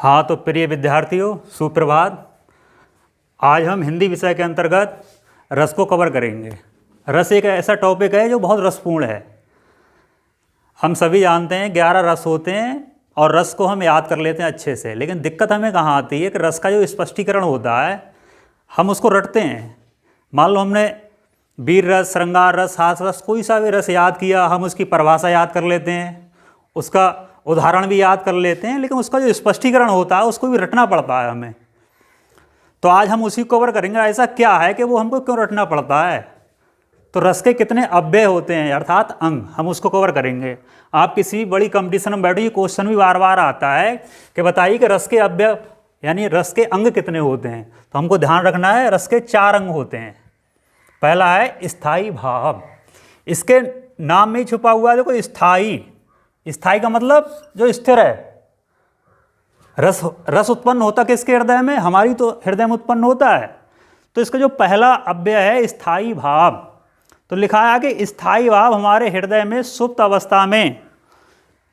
हाँ, तो प्रिय विद्यार्थियों, सुप्रभात। आज हम हिंदी विषय के अंतर्गत रस को कवर करेंगे। रस एक ऐसा टॉपिक है जो बहुत रसपूर्ण है। हम सभी जानते हैं 11 रस होते हैं और रस को हम याद कर लेते हैं अच्छे से, लेकिन दिक्कत हमें कहाँ आती है कि रस का जो स्पष्टीकरण होता है हम उसको रटते हैं। मान लो हमने वीर रस, श्रृंगार रस, हास रस, कोई सा भी रस याद किया, हम उसकी परिभाषा याद कर लेते हैं, उसका उदाहरण भी याद कर लेते हैं, लेकिन उसका जो स्पष्टीकरण होता है उसको भी रटना पड़ता है हमें। तो आज हम उसी को कवर करेंगे। ऐसा क्या है कि वो हमको क्यों रटना पड़ता है, तो रस के कितने अव्यय होते हैं अर्थात अंग, हम उसको कवर करेंगे। आप किसी बड़ी कंपटीशन में बैठो, ये क्वेश्चन भी बार बार आता है कि बताइए कि रस के अव्यय यानी रस के अंग कितने होते हैं। तो हमको ध्यान रखना है, रस के 4 अंग होते हैं। पहला है स्थायी भाव। इसके नाम में ही छुपा हुआ है, देखो स्थायी। स्थायी का मतलब जो स्थिर है। रस उत्पन्न होता किसके हृदय में, हमारी तो हृदय में उत्पन्न होता है। तो इसका जो पहला अव्यय है स्थायी भाव, तो लिखा है कि स्थायी भाव हमारे हृदय में सुप्त अवस्था में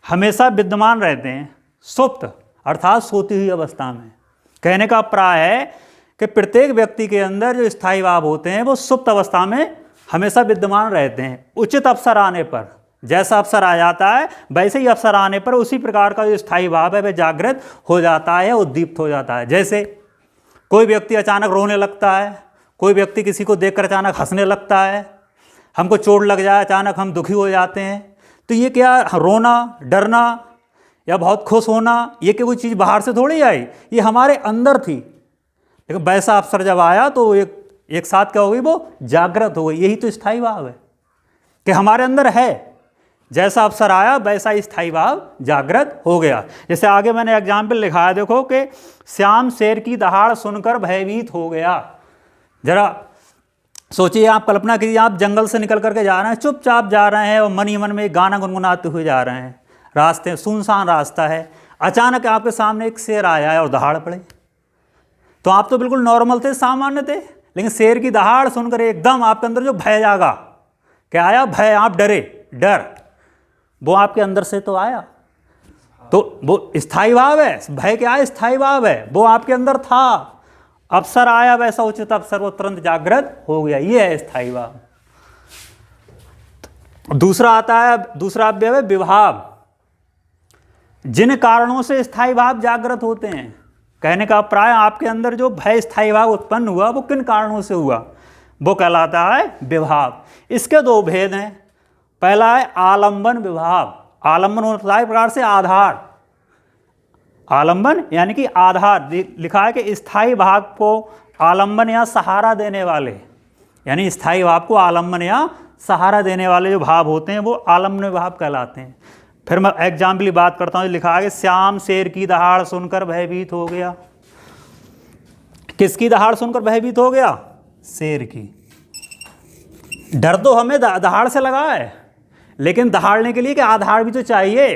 हमेशा विद्यमान रहते हैं। सुप्त अर्थात सोती हुई अवस्था में। कहने का प्राय है कि प्रत्येक व्यक्ति के अंदर जो स्थायी भाव होते हैं वो सुप्त अवस्था में हमेशा विद्यमान रहते हैं। उचित अवसर आने पर, जैसा अवसर आ जाता है वैसे ही अवसर आने पर उसी प्रकार का जो स्थायी भाव है वह जागृत हो जाता है, उद्दीप्त हो जाता है। जैसे कोई व्यक्ति अचानक रोने लगता है, कोई व्यक्ति किसी को देखकर अचानक हंसने लगता है, हमको चोट लग जाए अचानक हम दुखी हो जाते हैं। तो ये क्या, रोना, डरना या बहुत खुश होना, ये कोई चीज़ बाहर से थोड़ी आई, ये हमारे अंदर थी। लेकिन वैसा अवसर जब आया तो एक साथ क्या हो गई, वो जागृत हो गई। यही तो स्थायी भाव है कि हमारे अंदर है, जैसा अवसर आया वैसा स्थायी भाव जागृत हो गया। जैसे आगे मैंने एग्जाम्पल लिखा है, देखो कि श्याम शेर की दहाड़ सुनकर भयभीत हो गया। जरा सोचिए, आप कल्पना कीजिए, आप जंगल से निकल करके जा रहे हैं, चुपचाप जा रहे हैं और मन ही मन में गाना गुनगुनाते हुए जा रहे हैं। रास्ते सुनसान रास्ता है, अचानक आपके सामने एक शेर आया है और दहाड़ पड़े। तो आप तो बिल्कुल नॉर्मल थे, सामान्य थे, लेकिन शेर की दहाड़ सुनकर एकदम आपके अंदर जो भय जागा, क्या आया, भय, आप डरे, डर, वो आपके अंदर से तो आया। तो वो स्थायी भाव है। भय क्या है, स्थायी भाव है, वो आपके अंदर था। अवसर आया वैसा उचित अवसर, वो तुरंत जागृत हो गया। ये है स्थायी भाव। दूसरा आता है, दूसरा अव्यय है विभाव। जिन कारणों से स्थायी भाव जागृत होते हैं, कहने का प्राय आपके अंदर जो भय स्थायी भाव उत्पन्न हुआ वो किन कारणों से हुआ, वो कहलाता है विभाव। इसके 2 भेद हैं। पहला है आलंबन विभाव। आलंबन होता है एक प्रकार से आधार। आलंबन यानी कि आधार। लिखा है कि स्थायी भाव को आलंबन या सहारा देने वाले, यानी स्थायी भाव को आलंबन या सहारा देने वाले जो भाव होते हैं वो आलंबन भाव कहलाते हैं। फिर मैं एग्जाम्पल की बात करता हूँ। लिखा है कि श्याम शेर की दहाड़ सुनकर भयभीत हो गया। किसकी दहाड़ सुनकर भयभीत हो गया, शेर की। डर तो हमें दहाड़ से लगा है, लेकिन दहाड़ने के लिए कि आधार भी तो चाहिए।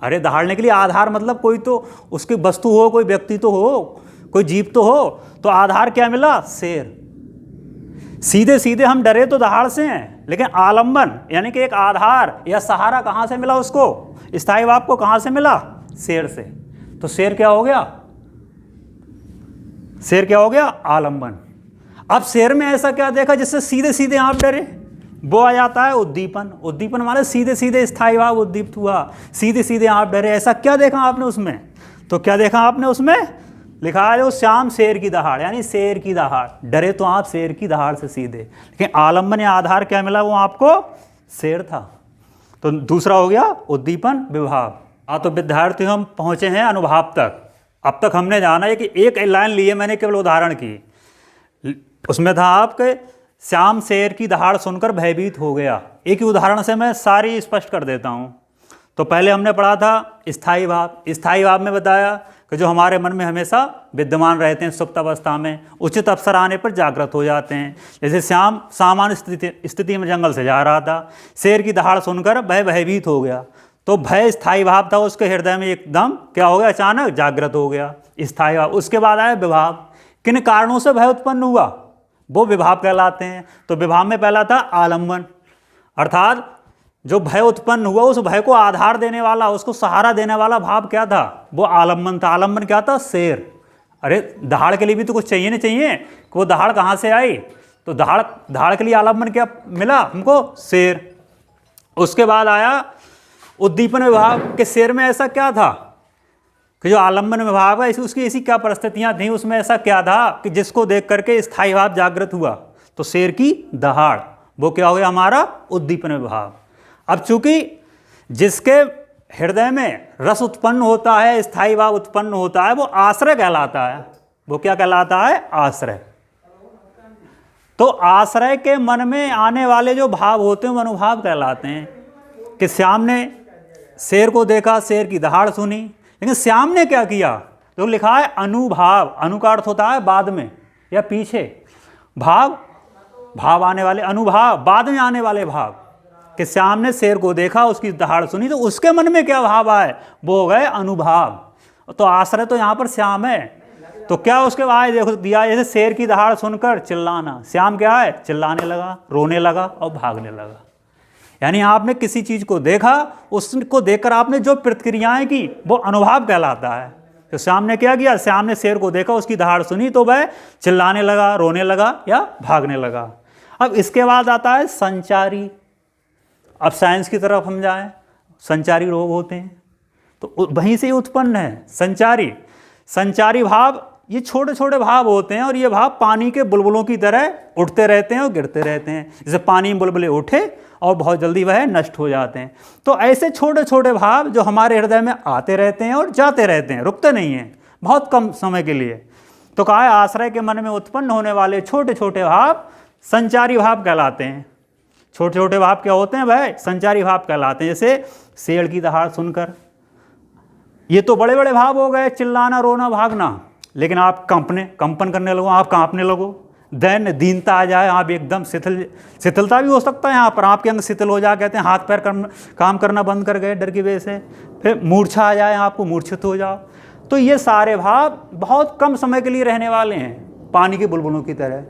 अरे दहाड़ने के लिए आधार मतलब कोई तो उसकी वस्तु हो, कोई व्यक्ति तो हो, कोई जीव तो हो। तो आधार क्या मिला, शेर। सीधे सीधे हम डरे तो दहाड़ से हैं, लेकिन आलंबन यानी कि एक आधार या सहारा कहाँ से मिला उसको, स्थायी भाव को कहाँ से मिला, शेर से। तो शेर क्या हो गया, शेर क्या हो गया, आलंबन। अब शेर में ऐसा क्या देखा जिससे सीधे सीधे आप डरे, वो आ जाता है उद्दीपन। उद्दीपन माने सीधे सीधे स्थायी भाव उद्दीप्त हुआ, सीधे सीधे आप डरे। ऐसा क्या देखा आपने उसमें, तो क्या देखा आपने उसमें, लिखा है जो श्याम शेर की दहाड़, यानी शेर की दहाड़। डरे तो आप शेर की दहाड़ से सीधे, लेकिन आलंबन या आधार क्या मिला, वो आपको शेर था। तो दूसरा हो गया उद्दीपन विभाव। हाँ, तो विद्यार्थी हम पहुँचे हैं अनुभाव तक। अब तक हमने जाना है कि एक लाइन लिए मैंने केवल उदाहरण की, उसमें था आपके श्याम शेर की दहाड़ सुनकर भयभीत हो गया। एक ही उदाहरण से मैं सारी स्पष्ट कर देता हूँ। तो पहले हमने पढ़ा था स्थायी भाव। स्थायी भाव में बताया कि जो हमारे मन में हमेशा विद्यमान रहते हैं सुप्त अवस्था में, उचित अवसर आने पर जागृत हो जाते हैं। जैसे श्याम सामान्य स्थिति में जंगल से जा रहा था, शेर की दहाड़ सुनकर वह भयभीत हो गया। तो भय स्थायी भाव था उसके हृदय में, एकदम क्या हो गया, अचानक जागृत हो गया, स्थायी भाव। उसके बाद आया विभाव। किन कारणों से भय उत्पन्न हुआ, वो विभाव कहलाते हैं। तो विभाव में पहला था आलंबन, अर्थात जो भय उत्पन्न हुआ उस भय को आधार देने वाला, उसको सहारा देने वाला भाव क्या था? वो आलम्बन था। आलम्बन क्या था? शेर। अरे दहाड़ के लिए भी तो कुछ चाहिए, नहीं चाहिए कि वो दहाड़ कहाँ से आई? तो दहाड़ के लिए आलम्बन क्या मिला हमको? शेर। उसके बाद आया उद्दीपन विभाव के शेर में ऐसा क्या था कि जो आलम्बन विभाव है उसकी ऐसी क्या परिस्थितियां थी, उसमें ऐसा क्या था कि जिसको देख करके स्थायी भाव जागृत हुआ? तो शेर की दहाड़, वो क्या हो गया हमारा? उद्दीपन विभाव। अब चूंकि जिसके हृदय में रस उत्पन्न होता है, स्थायी भाव उत्पन्न होता है, वो आश्रय कहलाता है। वो क्या कहलाता है? आश्रय। तो आश्रय के मन में आने वाले जो भाव होते हैं वो अनुभाव कहलाते हैं। कि श्याम ने शेर को देखा, शेर की दहाड़ सुनी, लेकिन श्याम ने क्या किया? तो लिखा है अनुभाव। अनु का अर्थ होता है बाद में या पीछे, भाव आने वाले, अनुभाव बाद में आने वाले भाव। कि श्याम ने शेर को देखा, उसकी दहाड़ सुनी, तो उसके मन में क्या भाव आए? वो हो गए अनुभाव। तो आश्रय तो यहाँ पर श्याम है। तो क्या उसके आए देखो दिया, जैसे शेर की दहाड़ सुनकर चिल्लाना, श्याम क्या है? चिल्लाने लगा, रोने लगा और भागने लगा। यानी आपने किसी चीज को देखा, उसको देखकर आपने जो प्रतिक्रियाएं की वो अनुभाव कहलाता है। तो श्याम ने क्या किया? श्याम ने शेर को देखा, उसकी दहाड़ सुनी, तो वह चिल्लाने लगा, रोने लगा या भागने लगा। अब इसके बाद आता है संचारी। अब साइंस की तरफ हम जाएं, संचारी रोग होते हैं तो वहीं से उत्पन्न है संचारी भाव। ये छोटे छोटे भाव होते हैं और ये भाव पानी के बुलबुलों की तरह उठते रहते हैं और गिरते रहते हैं। जैसे पानी में बुलबुले उठे और बहुत जल्दी वह नष्ट हो जाते हैं। तो ऐसे छोटे छोटे भाव जो हमारे हृदय में आते रहते हैं और जाते रहते हैं, रुकते नहीं हैं, बहुत कम समय के लिए। तो कहा है आश्रय के मन में उत्पन्न होने वाले छोटे छोटे भाव संचारी भाव कहलाते हैं। छोटे छोटे भाव क्या होते हैं? वह संचारी भाव कहलाते हैं। जैसे शेर की दहाड़ सुनकर, ये तो बड़े बड़े भाव हो गए, चिल्लाना, रोना, भागना। लेकिन आप कंपन करने लगो, आप कांपने लगो, दैन्य दीनता आ जाए, आप एकदम शिथिलता भी हो सकता है यहाँ पर, आपके अंग शिथिल हो जाए, कहते हैं हाथ पैर काम करना बंद कर गए डर की वजह से। फिर मूर्छा आ जाए, आपको मूर्छित हो जाओ। तो ये सारे भाव बहुत कम समय के लिए रहने वाले हैं, पानी के बुलबुलों की तरह,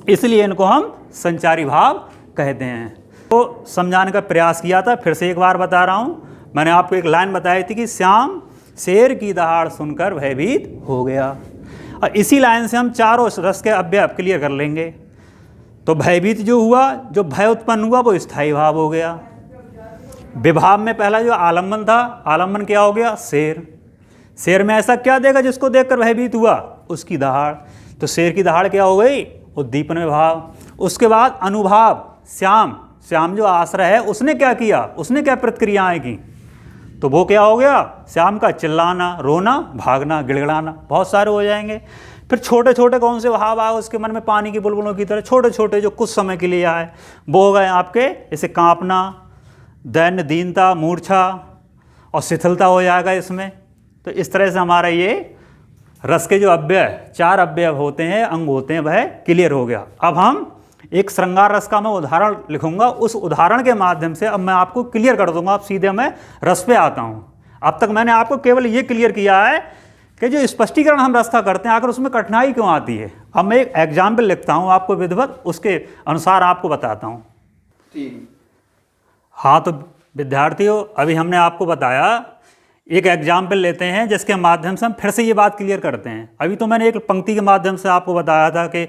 इसलिए इनको हम संचारी भाव कहते हैं। तो समझाने का प्रयास किया था, फिर से एक बार बता रहा हूँ। मैंने आपको एक लाइन बताई थी कि श्याम शेर की दहाड़ सुनकर भयभीत हो गया, और इसी लाइन से हम चारों रस के अव्यय क्लियर कर लेंगे। तो भयभीत जो हुआ, जो भय उत्पन्न हुआ, वो स्थायी भाव हो गया। विभाव में पहला जो आलम्बन था, आलम्बन क्या हो गया? शेर में ऐसा क्या देखा जिसको देखकर भयभीत हुआ? उसकी दहाड़। तो शेर की दहाड़ क्या हो गई? उद्दीपन विभाव। उसके बाद अनुभाव, श्याम जो आश्रय है उसने क्या किया? उसने क्या प्रतिक्रियाएं की? तो वो क्या हो गया? श्याम का चिल्लाना, रोना, भागना, गिड़गिड़ाना, बहुत सारे हो जाएंगे। फिर छोटे छोटे कौन से भाव आए उसके मन में? पानी की बुलबुलों की तरह छोटे छोटे जो कुछ समय के लिए आए, वो हो गए आपके जैसे कांपना, दैन्य दीनता, मूर्छा और शिथिलता हो जाएगा इसमें। तो इस तरह से हमारा ये रस के जो अव्यय, चार अव्यय होते हैं, अंग होते हैं, वह क्लियर हो गया। अब हम एक श्रृंगार रस का मैं उदाहरण लिखूंगा, उस उदाहरण के माध्यम से अब मैं आपको क्लियर कर दूंगा। अब सीधे मैं रस पे आता हूं। अब तक मैंने आपको केवल ये क्लियर किया है कि जो स्पष्टीकरण हम रस का करते हैं आखिर उसमें कठिनाई क्यों आती है। अब मैं एक एग्जाम्पल लिखता हूं आपको विधिवत, उसके अनुसार आपको बताता हूं। हाँ, तो विद्यार्थियों, अभी हमने आपको बताया, एक एग्जाम्पल लेते हैं जिसके माध्यम से हम फिर से ये बात क्लियर करते हैं। अभी तो मैंने एक पंक्ति के माध्यम से आपको बताया था कि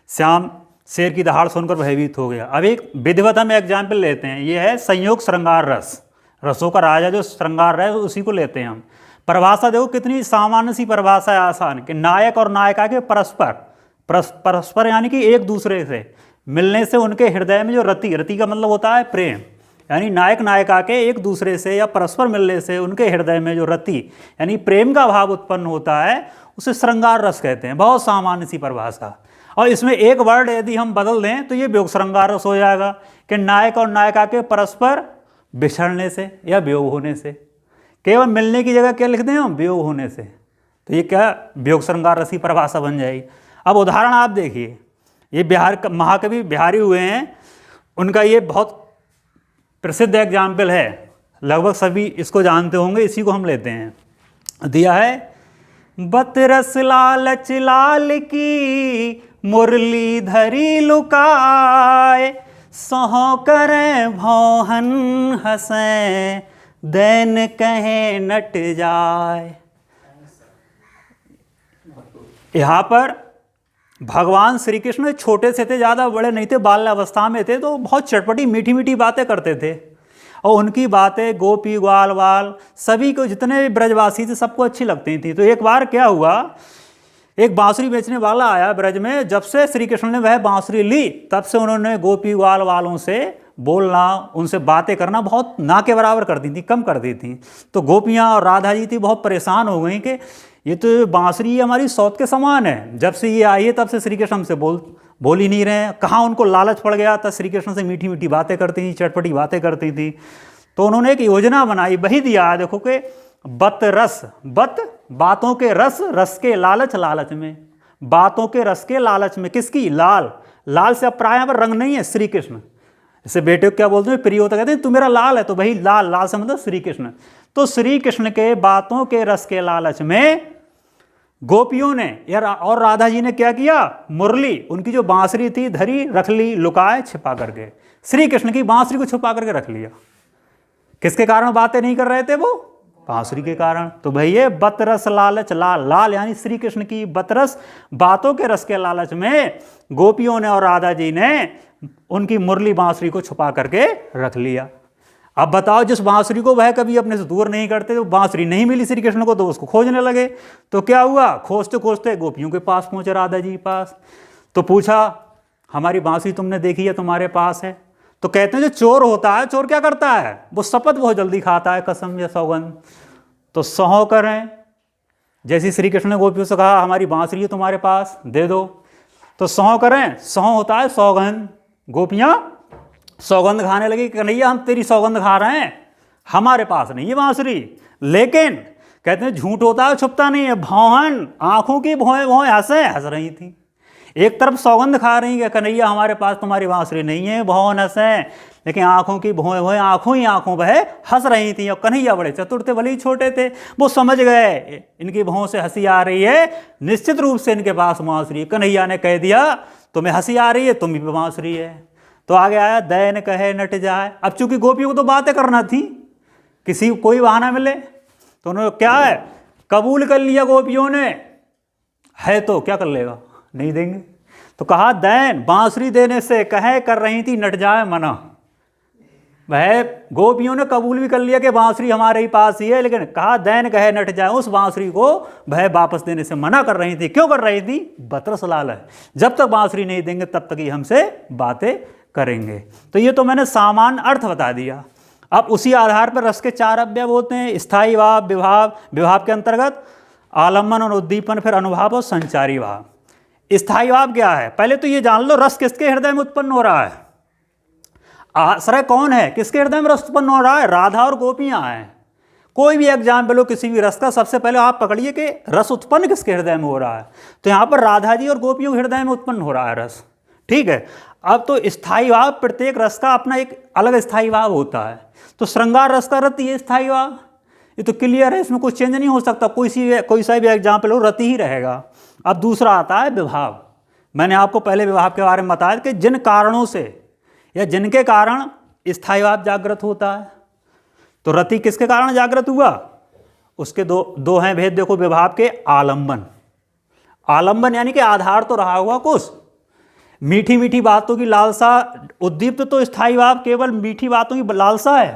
श्याम शेर की दहाड़ सुनकर भयभीत हो गया। अब एक विधिवत हम एग्जाम्पल लेते हैं, ये है संयोग श्रृंगार रस, रसों का राजा जो श्रृंगार रस, उसी को लेते हैं हम। परिभाषा देखो कितनी सामान्य सी परिभाषा है, आसान, कि नायक और नायिका के परस्पर यानी कि एक दूसरे से मिलने से उनके हृदय में जो रति का मतलब होता है प्रेम, यानी नायक नायिका के एक दूसरे से या परस्पर मिलने से उनके हृदय में जो रति यानी प्रेम का भाव उत्पन्न होता है, उसे श्रृंगार रस कहते हैं। बहुत सामान्य सी परिभाषा। और इसमें एक वर्ड यदि हम बदल दें तो ये वियोग श्रृंगार रस हो जाएगा कि नायक और नायिका के परस्पर बिछड़ने से या वियोग होने से। केवल मिलने की जगह क्या लिख दें हम? वियोग होने से। तो ये क्या? वियोग श्रृंगार रस की परिभाषा बन जाएगी। अब उदाहरण आप देखिए, ये महाकवि बिहारी हुए हैं, उनका ये बहुत प्रसिद्ध एग्जाम्पल है, लगभग सभी इसको जानते होंगे, इसी को हम लेते हैं। दिया है, बतरस लालच लाल की मुरली धरी लुकाए, सहो करें भौहन हंसें, दैन कहे नट जाए। यहाँ पर भगवान श्री कृष्ण छोटे से थे, ज़्यादा बड़े नहीं थे, बाल्यावस्था में थे, तो बहुत चटपटी मीठी मीठी बातें करते थे। और उनकी बातें गोपी ग्वाल वाल सभी को, जितने भी ब्रजवासी थे, सबको अच्छी लगती थी। तो एक बार क्या हुआ, एक बांसुरी बेचने वाला आया ब्रज में। जब से श्री कृष्ण ने वह बांसुरी ली, तब से उन्होंने गोपी ग्वाल वालों से बोलना, उनसे बातें करना बहुत ना के बराबर कर दी थी, कम कर दी थी। तो गोपियाँ और राधा जी थी बहुत परेशान हो गई कि ये तो बांसुरी हमारी सौत के समान है, जब से ये आई है तब से श्री कृष्ण हमसे बोल ही नहीं रहे हैं। कहाँ उनको लालच पड़ गया था, श्री कृष्ण से मीठी मीठी बातें करती थी, चटपटी बातें करती थी। तो उन्होंने एक योजना बनाई, वही दिया है देखो कि बत रस, बत बातों के रस, रस के लालच, लालच में बातों के रस के लालच में। किसकी? लाल। लाल से अब प्राय पर रंग नहीं है, श्री कृष्ण। जैसे बेटे को क्या बोलते हैं, प्रिय होता, कहते हैं तू मेरा लाल है, तो वही लाल, लाल से मतलब श्री कृष्ण। तो श्री कृष्ण के बातों के रस के लालच में गोपियों ने यार और राधा जी ने क्या किया, मुरली, उनकी जो बांसुरी थी, धरी, रख ली लुकाए छिपा करके। श्री कृष्ण की बांसुरी को छुपा करके रख लिया। किसके कारण बातें नहीं कर रहे थे वो? बांसुरी के कारण। तो भैया बतरस लालच, लाल, लाल यानी श्री कृष्ण की बतरस बातों के रस के लालच में गोपियों ने और राधा जी ने उनकी मुरली बांसुरी को छुपा करके रख लिया। अब बताओ, जिस बांसुरी को वह कभी अपने से दूर नहीं करते, तो बांसुरी नहीं मिली श्री कृष्ण को, तो उसको खोजने लगे। तो क्या हुआ, खोजते खोजते गोपियों के पास पहुंचे, राधा जी के पास। तो पूछा, हमारी बांसुरी तुमने देखी है, तुम्हारे पास है? तो कहते हैं जो चोर होता है, चोर क्या करता है, वो शपथ बहुत जल्दी खाता है, कसम या सौगंध। तो सहो करें, जैसे श्री कृष्ण ने गोपियों से कहा हमारी बांसुरी है तुम्हारे पास, दे दो, तो सहो करें, सहो होता है सौगंध। गोपियां सौगंध खाने लगी, कन्हैया हम तेरी सौगंध खा रहे हैं, हमारे पास नहीं है बांसुरी। लेकिन कहते हैं झूठ होता है, छुपता नहीं है। भौहन, आंखों की भौएं भौएं हंस रही थी। एक तरफ सौगंध खा रही है, कन्हैया हमारे पास तुम्हारी बांसुरी नहीं है, भौन हंसे, लेकिन आंखों की भौएं भौएं, आंखों ही आंखों वह हंस रही थी। और कन्हैया बड़े चतुर थे, भले ही छोटे थे, वो समझ गए इनकी भौं से हंसी आ रही है, निश्चित रूप से इनके पास बांसुरी है। कन्हैया ने कह दिया तुम्हें हंसी आ रही है, तुम भी बांसुरी है। तो आगे आया दैन कहे नट जाए। अब चूंकि गोपियों को तो बातें करना थी, किसी कोई बहाना मिले, तो उन्होंने क्या है, कबूल कर लिया गोपियों ने, है तो क्या कर लेगा, नहीं देंगे। तो कहा दैन, बांसुरी देने से कहे कर रही थी नट जाए मना। वह गोपियों ने कबूल भी कर लिया कि बांसुरी हमारे ही पास ही है, लेकिन कहा दैन कहे नट जाए, उस बांसुरी को वह वापस देने से मना कर रही थी। क्यों कर रही थी? बतरस लाल है, जब तक बांसुरी नहीं देंगे तब तक ही हमसे बातें करेंगे। तो ये तो मैंने सामान्य अर्थ बता दिया। अब उसी आधार पर रस के चार अवयव होते हैं, स्थायी भाव, विभाव, विभाव के अंतर्गत आलम्बन और उद्दीपन, फिर अनुभाव और संचारी भाव। स्थायी भाव क्या है, पहले तो ये जान लो, रस किसके हृदय में उत्पन्न हो रहा है? आश्रय कौन है, किसके हृदय में रस उत्पन्न हो रहा है? राधा और गोपियां हैं। कोई भी एग्जाम्पल हो किसी भी रस का, सबसे पहले आप पकड़िए कि रस उत्पन्न किसके हृदय में हो रहा है। तो यहाँ पर राधा जी और गोपियों के हृदय में उत्पन्न हो रहा है रस, ठीक है। अब तो स्थायी भाव, प्रत्येक रस का अपना एक अलग स्थायी भाव होता है। तो श्रृंगार रस का रति है स्थायी भाव, ये तो क्लियर है, इसमें कुछ चेंज नहीं हो सकता, कोई सा भी एग्जाम्पल हो रति ही रहेगा। अब दूसरा आता है विभाव। मैंने आपको पहले विभाव के बारे में बताया कि जिन कारणों से या जिनके कारण स्थायी भाव जागृत होता है। तो रति किसके कारण जागृत हुआ, उसके दो हैं भेद देखो विभाव के। आलंबन, आलंबन यानी कि आधार तो रहा हुआ कुछ, मीठी मीठी बातों की लालसा। उद्दीप्त तो स्थायी भाव केवल मीठी बातों की लालसा है,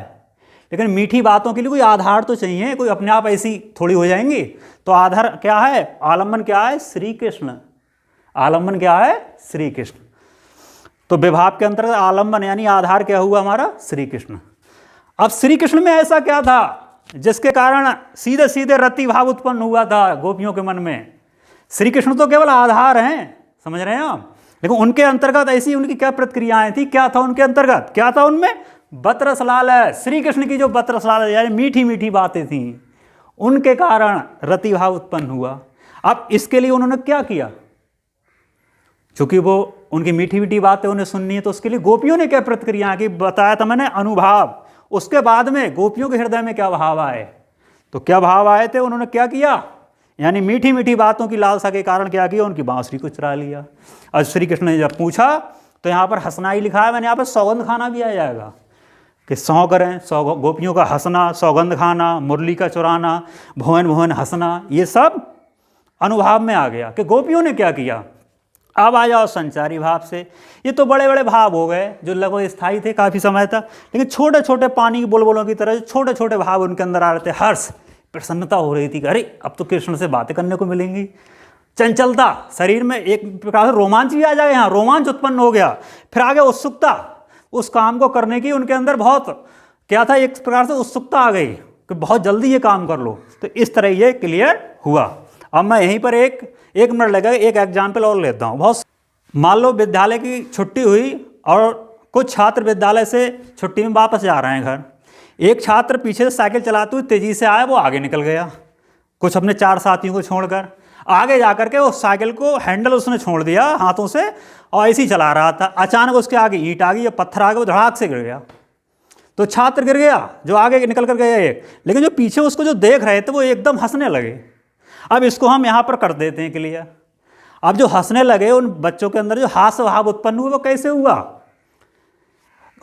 लेकिन मीठी बातों के लिए कोई आधार तो चाहिए, कोई अपने आप ऐसी थोड़ी हो जाएंगी। तो आधार क्या है, आलंबन क्या है, श्री कृष्ण। आलंबन क्या है, श्री कृष्ण। तो विभाव के अंतर्गत आलंबन यानी आधार क्या हुआ हमारा, श्री कृष्ण। अब श्री कृष्ण में ऐसा क्या था जिसके कारण सीधे सीधे रति भाव उत्पन्न हुआ था गोपियों के मन में? श्री कृष्ण तो केवल आधार हैं, समझ रहे हैं आप, लेकिन उनके अंतर्गत ऐसी उनकी क्या प्रतिक्रियाएं थी, क्या था उनके अंतर्गत, क्या था उनमें? बतरस लाल है। श्री कृष्ण की जो बतरस लाल है यानी मीठी मीठी बातें थी, उनके कारण रति भाव उत्पन्न हुआ। अब इसके लिए उन्होंने क्या किया, चूंकि वो उनकी मीठी मीठी बातें उन्हें सुननी है, तो उसके लिए गोपियों ने क्या प्रतिक्रिया की, बताया था मैंने, अनुभाव। उसके बाद में गोपियों के हृदय में क्या भाव आए, तो क्या भाव आए थे, उन्होंने क्या किया, यानी मीठी मीठी बातों की लालसा के कारण क्या किया, उनकी बांसुरी को चुरा लिया। और श्री कृष्ण ने जब पूछा तो यहाँ पर हंसना ही लिखा है, मैंने यहाँ पर सौगंध खाना भी आ जाएगा कि सौ करें, सौ गोपियों का हंसना, सौगंध खाना, मुरली का चुराना, भुवन भुवन हंसना, ये सब अनुभाव में आ गया कि गोपियों ने क्या किया। अब आ जाओ संचारी भाव से। ये तो बड़े बड़े भाव हो गए जो लगभग स्थायी थे काफ़ी समय तक, लेकिन छोटे छोटे पानी की बुलबुलों की तरह छोटे छोटे भाव उनके अंदर आ रहे थे। हर्ष, प्रसन्नता हो रही थी कि अरे अब तो कृष्ण से बातें करने को मिलेंगी। चंचलता, शरीर में एक प्रकार से रोमांच भी आ जाए, यहाँ रोमांच उत्पन्न हो गया। फिर आगे उत्सुकता, उस काम को करने की उनके अंदर बहुत क्या था, एक प्रकार से उत्सुकता आ गई कि बहुत जल्दी ये काम कर लो। तो इस तरह ये क्लियर हुआ। अब मैं यहीं पर एक मिनट लगेगा, एक एग्जाम्पल और लेता हूँ। बहुत मान लो विद्यालय की छुट्टी हुई और कुछ छात्र विद्यालय से छुट्टी में वापस जा रहे हैं घर। एक छात्र पीछे से साइकिल चलाते हुए तेज़ी से आया, वो आगे निकल गया कुछ अपने 4 साथियों को छोड़कर। आगे जाकर के वो साइकिल को हैंडल उसने छोड़ दिया हाथों से और ऐसे ही चला रहा था। अचानक उसके आगे ईंट आ गई या पत्थर आ गया, वो धड़ाक से गिर गया। तो छात्र गिर गया जो आगे निकल कर गया एक, लेकिन जो पीछे उसको जो देख रहे थे वो एकदम हंसने लगे। अब इसको हम यहाँ पर कर देते हैं क्लियर। अब जो हंसने लगे उन बच्चों के अंदर जो हास्य भाव उत्पन्न हुआ वो कैसे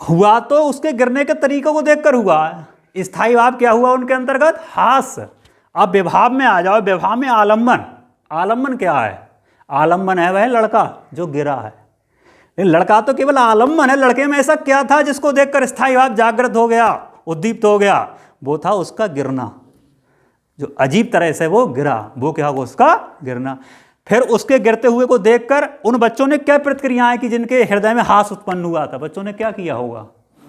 हुआ तो उसके गिरने के तरीकों को देखकर हुआ। स्थायी भाव क्या हुआ उनके अंतर्गत, हास्य। अब विभाव में आ जाओ। विभाव में आलम्बन। आलम्बन क्या है, आलम्बन है वह लड़का जो गिरा है। लेकिन लड़का तो केवल आलम्बन है, लड़के में ऐसा क्या था जिसको देखकर स्थायी भाव जागृत हो गया, उद्दीप्त हो गया, वो था उसका गिरना। जो अजीब तरह से वो गिरा, वो क्या होगा, उसका गिरना। फिर उसके गिरते हुए को देखकर उन बच्चों ने क्या प्रतिक्रियाएं की जिनके हृदय में हास उत्पन्न हुआ था। बच्चों ने क्या किया होगा,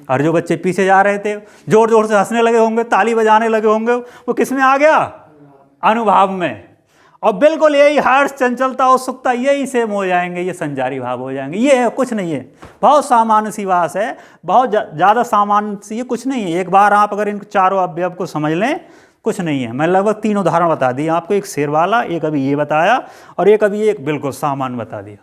और जो बच्चे पीछे जा रहे थे जोर जोर से हंसने लगे होंगे, ताली बजाने लगे होंगे, वो किस में आ गया, अनुभाव में। और बिल्कुल यही हर्ष, चंचलता, उत्सुकता यही सेम हो जाएंगे, ये संचारी भाव हो जाएंगे। ये है, कुछ नहीं है, बहुत सामान्य सी बात है, बहुत ज़्यादा सामान्य सी, ये कुछ नहीं है। एक बार आप अगर इन चारों अवयव को समझ लें, कुछ नहीं है। मैं लगभग 3 उदाहरण बता दिए आपको, एक शेर वाला, एक अभी ये बताया और एक अभी एक बिल्कुल सामान्य बता दिया।